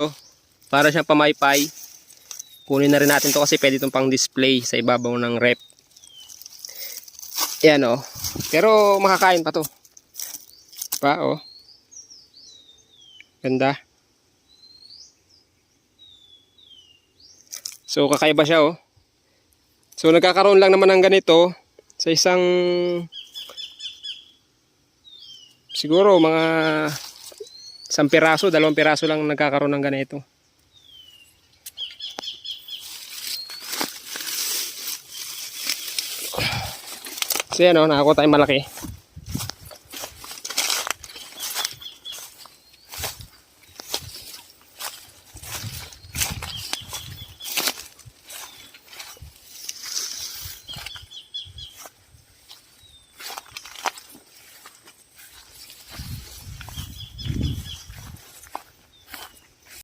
Oh, para siyang pamaypay. Kunin na rin natin to kasi pwede itong pang display sa ibabaw ng rep. Yan oh. Pero makakain pa to. Pa oh. Ganda. So kakaiba siya oh. So nagkakaroon lang naman ng ganito sa isang siguro mga 1 piraso, 2 piraso lang nagkakaroon ng ganito. So yan o, nakakuha tayong malaki.